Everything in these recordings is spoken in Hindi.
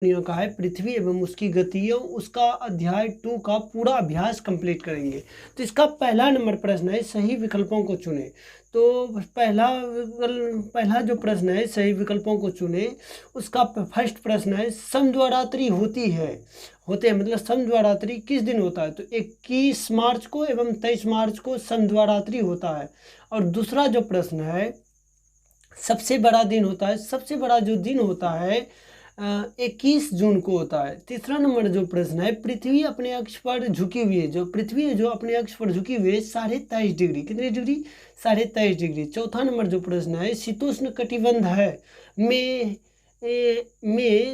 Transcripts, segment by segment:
दुनिया का है पृथ्वी एवं उसकी गतियों, उसका अध्याय 2 का पूरा अभ्यास कंप्लीट करेंगे। तो इसका पहला नंबर प्रश्न है सही विकल्पों को चुनें। तो पहला जो प्रश्न है सही विकल्पों को चुनें, उसका फर्स्ट प्रश्न है समद्वारात्रि होती है, होते हैं मतलब समद्वारात्रि किस दिन होता है? तो 21 मार्च को एवं 23 मार्च को समद्वारात्रि होता है। और दूसरा जो प्रश्न है सबसे बड़ा दिन होता है, सबसे बड़ा जो दिन होता है 21 जून को होता है। तीसरा नंबर जो प्रश्न है पृथ्वी अपने अक्ष पर झुकी हुई है, जो पृथ्वी है जो अपने अक्ष पर झुकी हुई है 23.5 डिग्री, कितने डिग्री? 23.5 डिग्री। चौथा नंबर जो प्रश्न है शीतोष्ण कटिबंध है में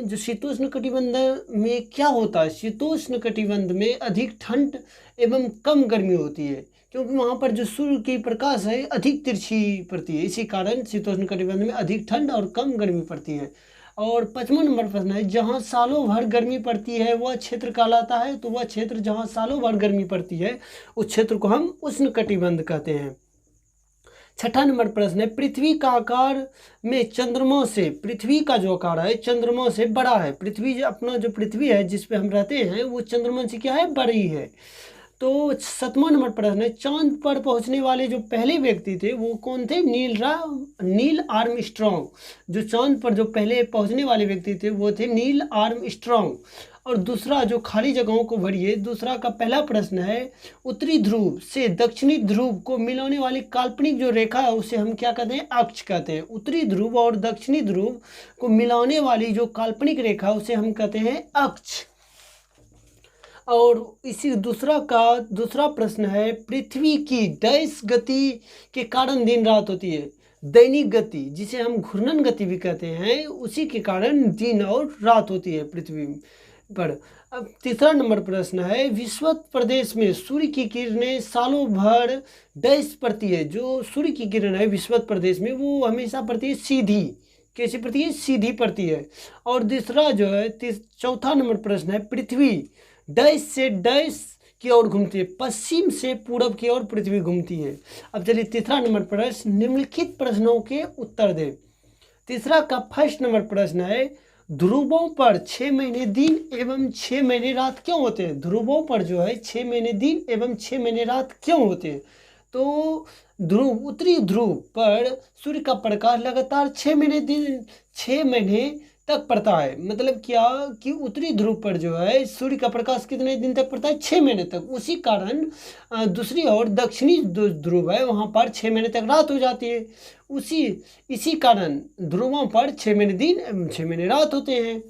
जो शीतोष्ण कटिबंध में क्या होता है? शीतोष्ण कटिबंध में अधिक ठंड एवं कम गर्मी होती है, क्योंकि वहाँ पर जो सूर्य की प्रकाश है अधिक तिरछी पड़ती है, इसी कारण शीतोष्ण कटिबंध में अधिक ठंड और कम गर्मी पड़ती है। और 5वां नंबर प्रश्न है जहाँ सालों भर गर्मी पड़ती है वह क्षेत्र कहलाता है। तो वह क्षेत्र जहाँ सालों भर गर्मी पड़ती है उस क्षेत्र को हम उष्ण कटिबंध कहते हैं। छठा नंबर प्रश्न है पृथ्वी का आकार में चंद्रमा से, पृथ्वी का जो आकार है चंद्रमा से बड़ा है। पृथ्वी अपना जो पृथ्वी है जिस पे हम रहते हैं वो चंद्रमा से क्या है? बड़ी है। तो 7वां नंबर प्रश्न है चांद पर पहुंचने वाले जो पहले व्यक्ति थे वो कौन थे? Neil Armstrong. जो चांद पर जो पहले पहुंचने वाले व्यक्ति थे वो थे नील आर्मस्ट्रॉन्ग। और दूसरा जो खाली जगहों को भरिए, दूसरा का पहला प्रश्न है उत्तरी ध्रुव से दक्षिणी ध्रुव को मिलाने वाली काल्पनिक जो रेखा है उसे हम क्या कहते हैं? अक्ष कहते हैं। उत्तरी ध्रुव और दक्षिणी ध्रुव को मिलाने वाली जो काल्पनिक रेखा उसे हम कहते हैं अक्ष। और इसी दूसरा प्रश्न है पृथ्वी की डैश गति के कारण दिन रात होती है? दैनिक गति, जिसे हम घूर्णन गति भी कहते हैं, उसी के कारण दिन और रात होती है पृथ्वी पर। अब तीसरा नंबर प्रश्न है विषुवत प्रदेश में सूर्य की किरणें सालों भर डैश पड़ती है। जो सूर्य की किरण है विषुवत प्रदेश में वो हमेशा पड़ती है सीधी। कैसी पड़ती है? सीधी पड़ती है। और दूसरा जो है चौथा नंबर प्रश्न है पृथ्वी डैश से डैश की ओर घूमती है? पश्चिम से पूरब की ओर पृथ्वी घूमती है। अब चलिए तीसरा नंबर प्रश्न निम्नलिखित प्रश्नों के उत्तर दें। तीसरा का फर्स्ट नंबर प्रश्न है ध्रुवों पर 6 महीने दिन एवं 6 महीने रात क्यों होते हैं? ध्रुवों पर जो है 6 महीने दिन एवं 6 महीने रात क्यों होते हैं? तो उत्तरी ध्रुव पर सूर्य का प्रकाश लगातार 6 महीने तक पड़ता है। मतलब क्या कि उत्तरी ध्रुव पर जो है सूर्य का प्रकाश कितने दिन तक पड़ता है? 6 महीने तक। उसी कारण दूसरी ओर दक्षिणी ध्रुव है वहाँ पर 6 महीने तक रात हो जाती है। इसी कारण ध्रुवों पर 6 महीने दिन एवं 6 महीने रात होते हैं।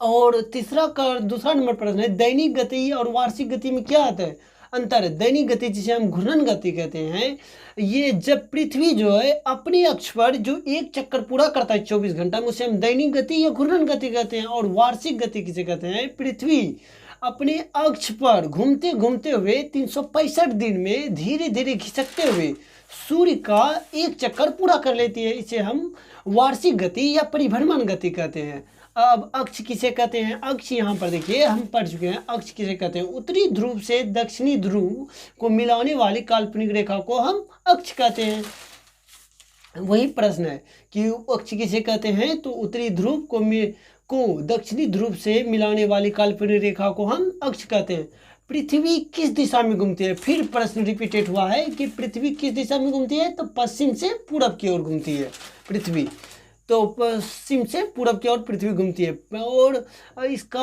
और दूसरा नंबर प्रश्न है दैनिक गति और वार्षिक गति में क्या आता है? अंतर है। दैनिक गति जिसे हम घूर्णन गति कहते हैं, ये जब पृथ्वी जो है अपने अक्ष पर जो एक चक्कर पूरा करता है 24 घंटा में उसे हम दैनिक गति या घूर्णन गति कहते हैं। और वार्षिक गति किसे कहते हैं? पृथ्वी अपने अक्ष पर घूमते घूमते हुए 365 दिन में धीरे धीरे खिसकते हुए सूर्य का एक चक्कर पूरा कर लेती है। इसे हम वार्षिक गति या परिभ्रमण गति कहते हैं। अब अक्ष किसे कहते हैं? अक्ष यहाँ पर देखिए हम पढ़ चुके हैं। अक्ष किसे कहते हैं? उत्तरी ध्रुव से दक्षिणी ध्रुव को मिलाने वाली काल्पनिक रेखा को हम अक्ष कहते हैं। वही प्रश्न है कि अक्ष किसे कहते हैं? तो उत्तरी ध्रुव को दक्षिणी ध्रुव से मिलाने वाली काल्पनिक रेखा को हम अक्ष कहते हैं। पृथ्वी किस दिशा में घूमती है? फिर प्रश्न रिपीटेड हुआ है कि पृथ्वी किस दिशा में घूमती है? तो पश्चिम से पूरब की ओर घूमती है पृथ्वी। तो पश्चिम से पूरब की ओर पृथ्वी घूमती है। और इसका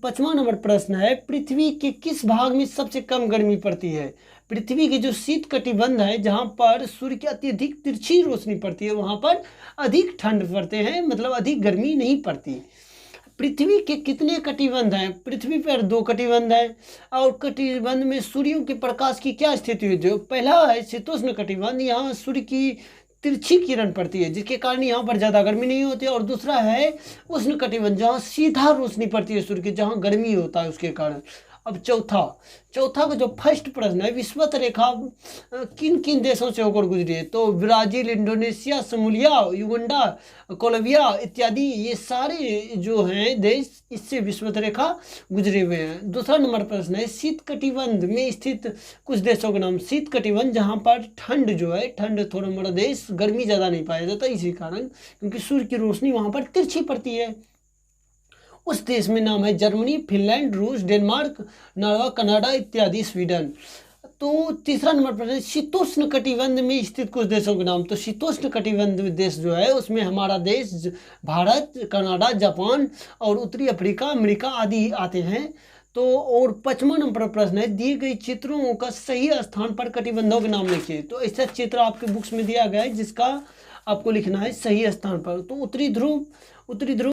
5वां नंबर प्रश्न है पृथ्वी के किस भाग में सबसे कम गर्मी पड़ती है? पृथ्वी की जो शीत कटिबंध है जहाँ पर सूर्य की अत्यधिक तिरछी रोशनी पड़ती है वहाँ पर अधिक ठंड पड़ते हैं, मतलब अधिक गर्मी नहीं पड़ती। पृथ्वी के कितने कटिबंध हैं? पृथ्वी पर 2 कटिबंध हैं। और कटिबंध में सूर्यों के प्रकाश की क्या स्थिति है? जो पहला है शीतोष्ण कटिबंध, यहाँ सूर्य की तिरछी किरण पड़ती है जिसके कारण यहाँ पर ज़्यादा गर्मी नहीं होती। और दूसरा है उष्ण कटिबंध जहाँ सीधा रोशनी पड़ती है सूर्य की, जहाँ गर्मी होता है उसके कारण। अब चौथा का जो फर्स्ट प्रश्न है विषुवत रेखा किन किन देशों से होकर गुजरी है? तो Brazil, Indonesia, Somalia, Uganda, Colombia इत्यादि ये सारे जो हैं देश इससे विषुवत रेखा गुजरे हुए हैं। दूसरा नंबर प्रश्न है शीत कटिबंध में स्थित कुछ देशों के नाम। शीत कटिबंध जहाँ पर ठंड जो है, ठंड थोड़ा मोड़ा देश, गर्मी ज़्यादा नहीं पाया जाता इसी कारण क्योंकि सूर्य की रोशनी वहाँ पर तिरछी पड़ती है। उस देश में नाम है जर्मनी, फिनलैंड, रूस, डेनमार्क, नॉर्वे, कनाडा इत्यादि, स्वीडन। तो तीसरा नंबर पर है शीतोष्ण कटिबंध में स्थित कुछ देशों के नाम। तो शीतोष्ण कटिबंध देश जो है उसमें हमारा देश भारत, कनाडा, जापान और उत्तरी अफ्रीका, अमेरिका आदि आते हैं। तो और 5वां नंबर पर प्रश्न है दिए गए चित्रों का सही स्थान पर कटिबंधों के नाम लिखिए। तो ऐसा चित्र आपके बुक्स में दिया गया है जिसका आपको लिखना है सही स्थान पर। तो उत्तरी ध्रुव